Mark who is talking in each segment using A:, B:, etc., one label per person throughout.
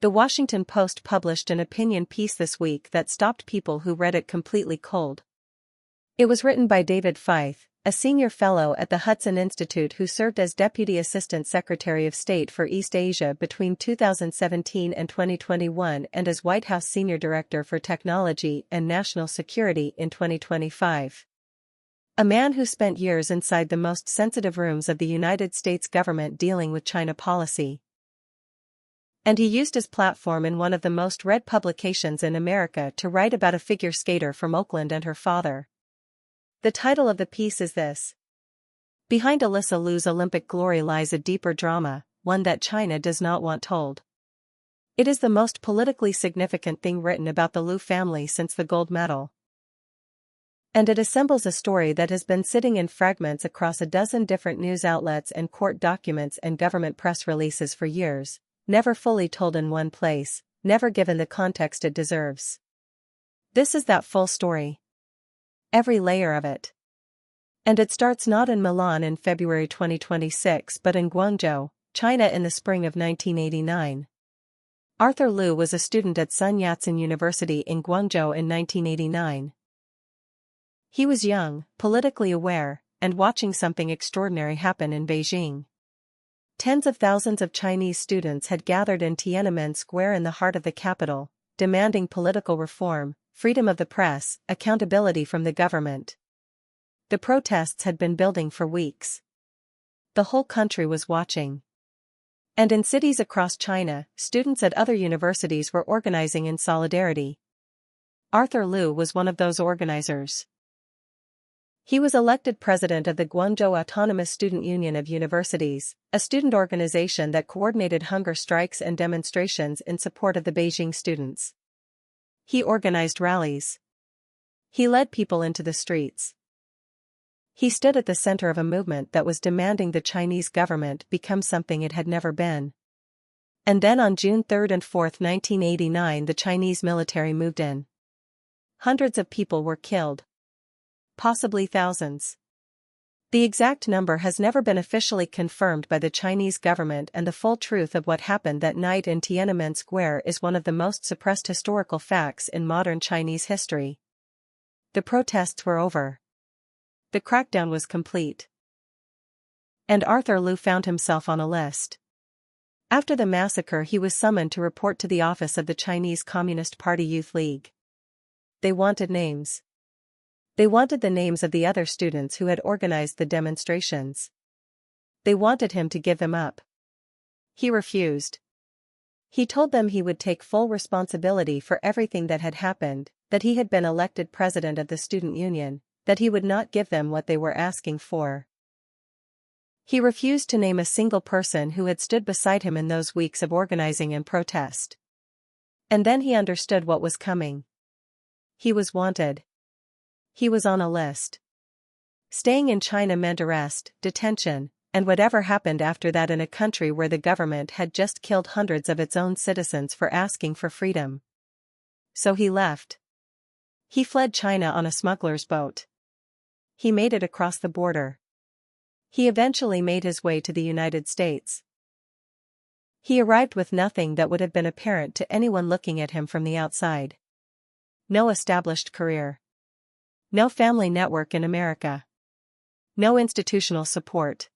A: The Washington Post published an opinion piece this week that stopped people who read it completely cold. It was written by David Feith, a senior fellow at the Hudson Institute who served as Deputy Assistant Secretary of State for East Asia between 2017 and 2021 and as White House Senior Director for Technology and National Security in 2025. A man who spent years inside the most sensitive rooms of the United States government dealing with China policy. And he used his platform in one of the most read publications in America to write about a figure skater from Oakland and her father. The title of the piece is this: Behind Alysa Liu's Olympic glory lies a deeper drama, one that China does not want told. It is the most politically significant thing written about the Liu family since the gold medal. And it assembles a story that has been sitting in fragments across a dozen different news outlets and court documents and government press releases for years, never fully told in one place, never given the context it deserves. This is that full story. Every layer of it. And it starts not in Milan in February 2026 but in Guangzhou, China in the spring of 1989. Arthur Liu was a student at Sun Yat-sen University in Guangzhou in 1989. He was young, politically aware, and watching something extraordinary happen in Beijing. Tens of thousands of Chinese students had gathered in Tiananmen Square in the heart of the capital, demanding political reform, freedom of the press, accountability from the government. The protests had been building for weeks. The whole country was watching. And in cities across China, students at other universities were organizing in solidarity. Arthur Liu was one of those organizers. He was elected president of the Guangzhou Autonomous Student Union of Universities, a student organization that coordinated hunger strikes and demonstrations in support of the Beijing students. He organized rallies. He led people into the streets. He stood at the center of a movement that was demanding the Chinese government become something it had never been. And then on June 3 and 4, 1989, the Chinese military moved in. Hundreds of people were killed. Possibly thousands. The exact number has never been officially confirmed by the Chinese government, and the full truth of what happened that night in Tiananmen Square is one of the most suppressed historical facts in modern Chinese history. The protests were over. The crackdown was complete. And Arthur Liu found himself on a list. After the massacre, he was summoned to report to the office of the Chinese Communist Party Youth League. They wanted names. They wanted the names of the other students who had organized the demonstrations. They wanted him to give them up. He refused. He told them he would take full responsibility for everything that had happened, that he had been elected president of the student union, that he would not give them what they were asking for. He refused to name a single person who had stood beside him in those weeks of organizing and protest. And then he understood what was coming. He was wanted. He was on a list. Staying in China meant arrest, detention, and whatever happened after that in a country where the government had just killed hundreds of its own citizens for asking for freedom. So he left. He fled China on a smuggler's boat. He made it across the border. He eventually made his way to the United States. He arrived with nothing that would have been apparent to anyone looking at him from the outside. No established career. No family network in America. No institutional support.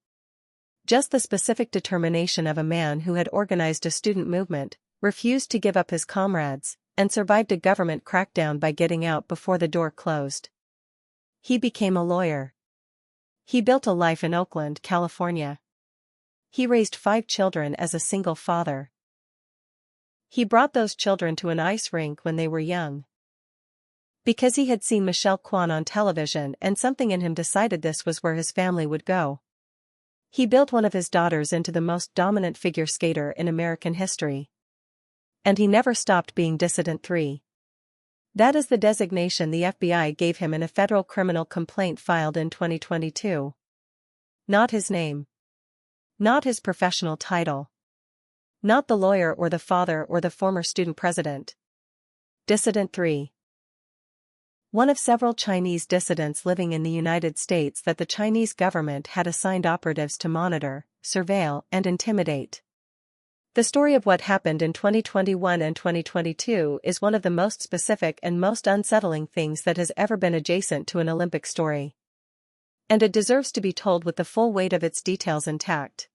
A: Just the specific determination of a man who had organized a student movement, refused to give up his comrades, and survived a government crackdown by getting out before the door closed. He became a lawyer. He built a life in Oakland, California. He raised 5 children as a single father. He brought those children to an ice rink when they were young. Because he had seen Michelle Kwan on television, and something in him decided this was where his family would go. He built one of his daughters into the most dominant figure skater in American history. And he never stopped being Dissident 3. That is the designation the FBI gave him in a federal criminal complaint filed in 2022. Not his name. Not his professional title. Not the lawyer or the father or the former student president. Dissident 3. One of several Chinese dissidents living in the United States that the Chinese government had assigned operatives to monitor, surveil, and intimidate. The story of what happened in 2021 and 2022 is one of the most specific and most unsettling things that has ever been adjacent to an Olympic story. And it deserves to be told with the full weight of its details intact.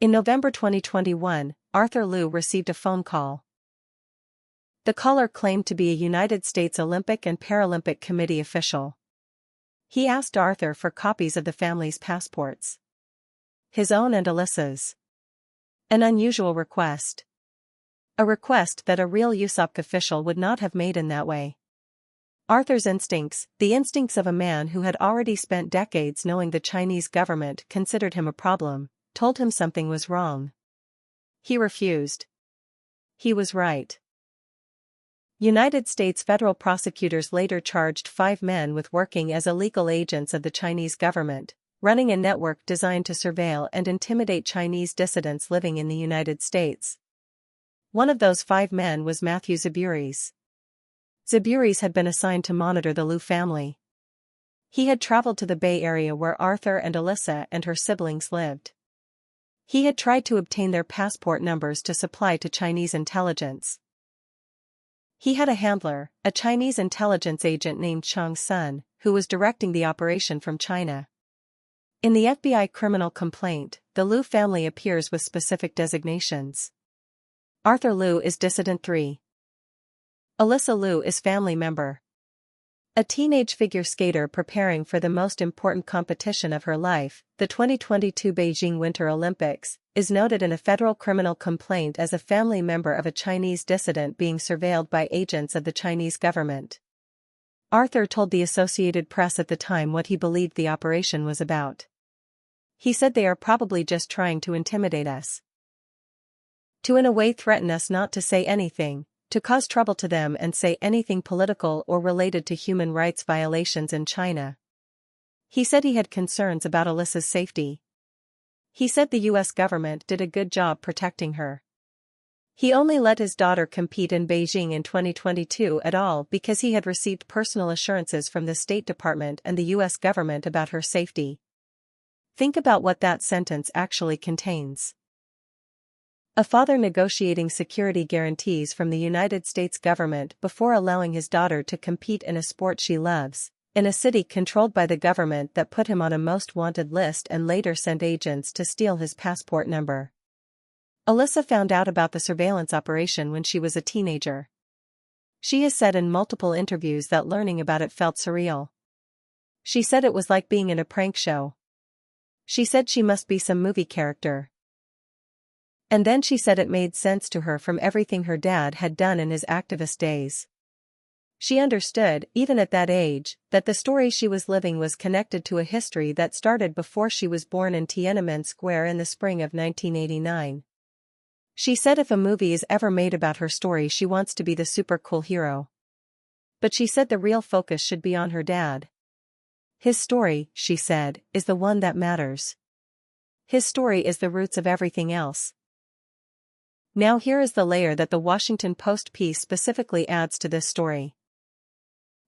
A: In November 2021, Arthur Liu received a phone call. The caller claimed to be a United States Olympic and Paralympic Committee official. He asked Arthur for copies of the family's passports. His own and Alysa's. An unusual request. A request that a real USOP official would not have made in that way. Arthur's instincts, the instincts of a man who had already spent decades knowing the Chinese government considered him a problem, told him something was wrong. He refused. He was right. United States federal prosecutors later charged 5 men with working as illegal agents of the Chinese government, running a network designed to surveil and intimidate Chinese dissidents living in the United States. One of those 5 men was Matthew Zaburis. Zaburis had been assigned to monitor the Liu family. He had traveled to the Bay Area where Arthur and Alysa and her siblings lived. He had tried to obtain their passport numbers to supply to Chinese intelligence. He had a handler, a Chinese intelligence agent named Chang Sun, who was directing the operation from China. In the FBI criminal complaint, the Liu family appears with specific designations. Arthur Liu is Dissident 3. Alysa Liu is family member. A teenage figure skater preparing for the most important competition of her life, the 2022 Beijing Winter Olympics, is noted in a federal criminal complaint as a family member of a Chinese dissident being surveilled by agents of the Chinese government. Arthur told the Associated Press at the time what he believed the operation was about. He said they are probably just trying to intimidate us. To in a way threaten us not to say anything, to cause trouble to them and say anything political or related to human rights violations in China. He said he had concerns about Alysa's safety. He said the US government did a good job protecting her. He only let his daughter compete in Beijing in 2022 at all because he had received personal assurances from the State Department and the US government about her safety. Think about what that sentence actually contains. A father negotiating security guarantees from the United States government before allowing his daughter to compete in a sport she loves, in a city controlled by the government that put him on a most wanted list and later sent agents to steal his passport number. Alysa found out about the surveillance operation when she was a teenager. She has said in multiple interviews that learning about it felt surreal. She said it was like being in a prank show. She said she must be some movie character. And then she said it made sense to her from everything her dad had done in his activist days. She understood, even at that age, that the story she was living was connected to a history that started before she was born in Tiananmen Square in the spring of 1989. She said if a movie is ever made about her story she wants to be the super cool hero. But she said the real focus should be on her dad. His story, she said, is the one that matters. His story is the roots of everything else. Now here is the layer that the Washington Post piece specifically adds to this story.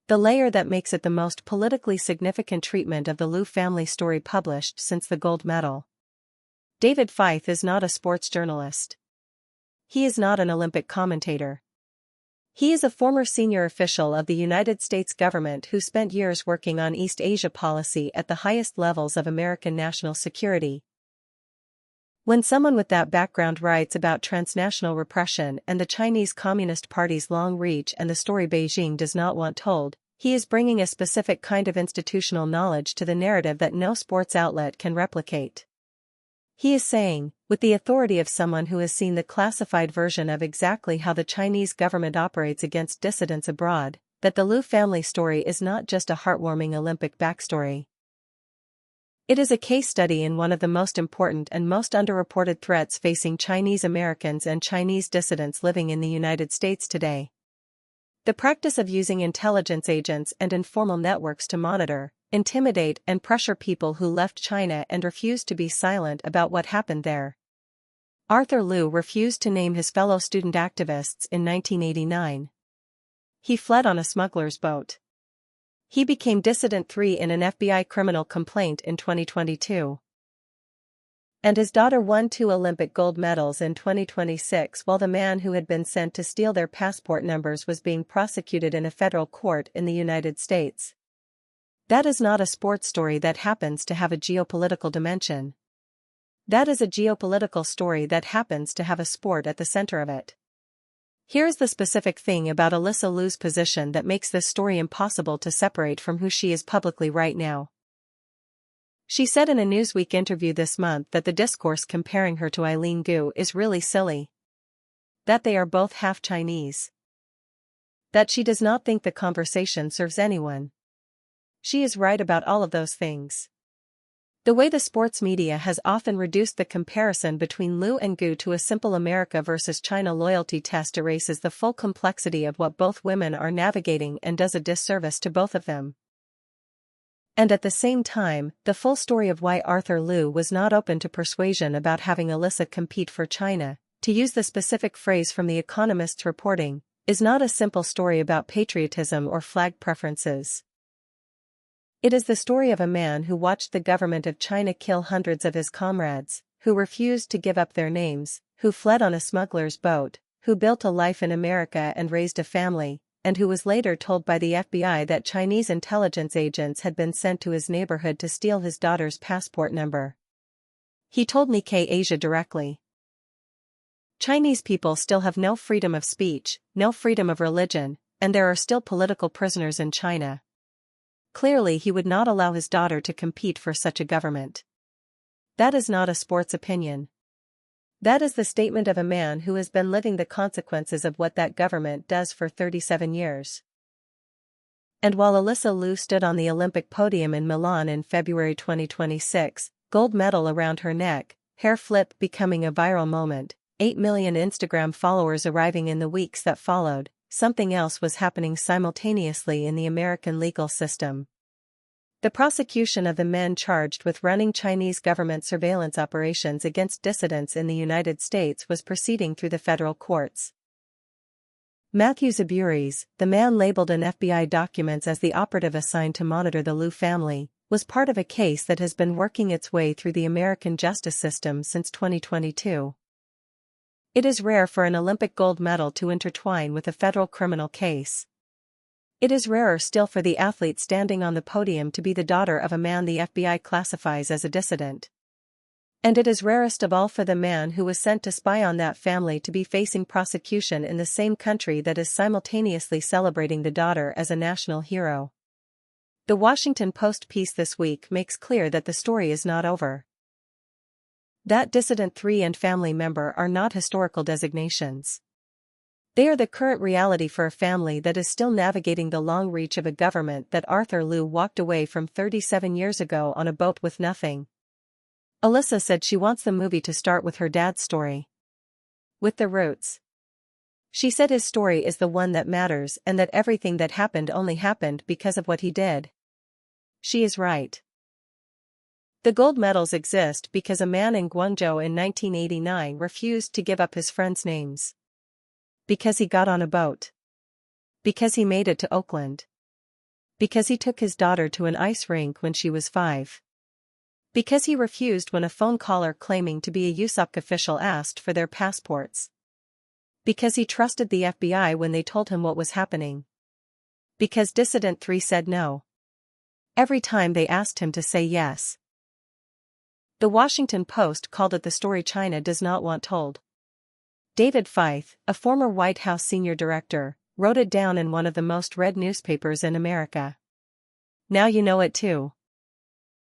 A: The layer that makes it the most politically significant treatment of the Liu family story published since the gold medal. David Feith is not a sports journalist. He is not an Olympic commentator. He is a former senior official of the United States government who spent years working on East Asia policy at the highest levels of American national security. When someone with that background writes about transnational repression and the Chinese Communist Party's long reach and the story Beijing does not want told, he is bringing a specific kind of institutional knowledge to the narrative that no sports outlet can replicate. He is saying, with the authority of someone who has seen the classified version of exactly how the Chinese government operates against dissidents abroad, that the Liu family story is not just a heartwarming Olympic backstory. It is a case study in one of the most important and most underreported threats facing Chinese Americans and Chinese dissidents living in the United States today. The practice of using intelligence agents and informal networks to monitor, intimidate and pressure people who left China and refused to be silent about what happened there. Arthur Liu refused to name his fellow student activists in 1989. He fled on a smuggler's boat. He became Dissident 3 in an FBI criminal complaint in 2022. And his daughter won 2 Olympic gold medals in 2026 while the man who had been sent to steal their passport numbers was being prosecuted in a federal court in the United States. That is not a sports story that happens to have a geopolitical dimension. That is a geopolitical story that happens to have a sport at the center of it. Here's the specific thing about Alysa Liu's position that makes this story impossible to separate from who she is publicly right now. She said in a Newsweek interview this month that the discourse comparing her to Eileen Gu is really silly. That they are both half Chinese. That she does not think the conversation serves anyone. She is right about all of those things. The way the sports media has often reduced the comparison between Liu and Gu to a simple America versus China loyalty test erases the full complexity of what both women are navigating and does a disservice to both of them. And at the same time, the full story of why Arthur Liu was not open to persuasion about having Alysa compete for China, to use the specific phrase from The Economist's reporting, is not a simple story about patriotism or flag preferences. It is the story of a man who watched the government of China kill hundreds of his comrades, who refused to give up their names, who fled on a smuggler's boat, who built a life in America and raised a family, and who was later told by the FBI that Chinese intelligence agents had been sent to his neighborhood to steal his daughter's passport number. He told Nikkei Asia directly. Chinese people still have no freedom of speech, no freedom of religion, and there are still political prisoners in China. Clearly he would not allow his daughter to compete for such a government. That is not a sports opinion. That is the statement of a man who has been living the consequences of what that government does for 37 years. And while Alysa Liu stood on the Olympic podium in Milan in February 2026, gold medal around her neck, hair flip becoming a viral moment, 8 million Instagram followers arriving in the weeks that followed, something else was happening simultaneously in the American legal system. The prosecution of the men charged with running Chinese government surveillance operations against dissidents in the United States was proceeding through the federal courts. Matthew Zaburis, the man labeled in FBI documents as the operative assigned to monitor the Liu family, was part of a case that has been working its way through the American justice system since 2022. It is rare for an Olympic gold medal to intertwine with a federal criminal case. It is rarer still for the athlete standing on the podium to be the daughter of a man the FBI classifies as a dissident. And it is rarest of all for the man who was sent to spy on that family to be facing prosecution in the same country that is simultaneously celebrating the daughter as a national hero. The Washington Post piece this week makes clear that the story is not over. That Dissident 3 and family member are not historical designations. They are the current reality for a family that is still navigating the long reach of a government that Arthur Liu walked away from 37 years ago on a boat with nothing. Alysa said she wants the movie to start with her dad's story. With the roots. She said his story is the one that matters and that everything that happened only happened because of what he did. She is right. The gold medals exist because a man in Guangzhou in 1989 refused to give up his friends' names. Because he got on a boat. Because he made it to Oakland. Because he took his daughter to an ice rink when she was 5. Because he refused when a phone caller claiming to be a USOC official asked for their passports. Because he trusted the FBI when they told him what was happening. Because Dissident 3 said no. Every time they asked him to say yes. The Washington Post called it the story China does not want told. David Feith, a former White House senior director, wrote it down in one of the most read newspapers in America. Now you know it too.